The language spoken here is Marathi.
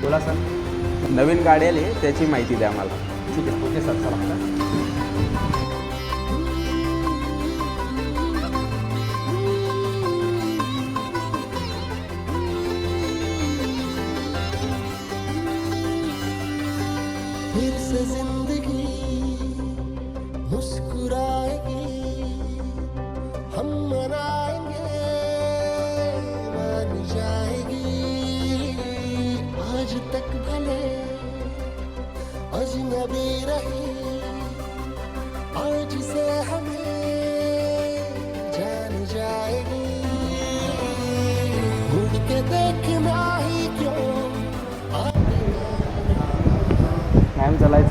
बोला सर. नवीन गाडी आली त्याची माहिती द्या मला. ठीक आहे. Okay sir. चला. फिर से जिंदगी मुस्कुराएगी, हम मनाएंगे, मान जाएगी. आज तक भले अजनबी रही, आज से हमें जान जाएगी. मुड़ के देखना ही क्यों. कायम चालायचं.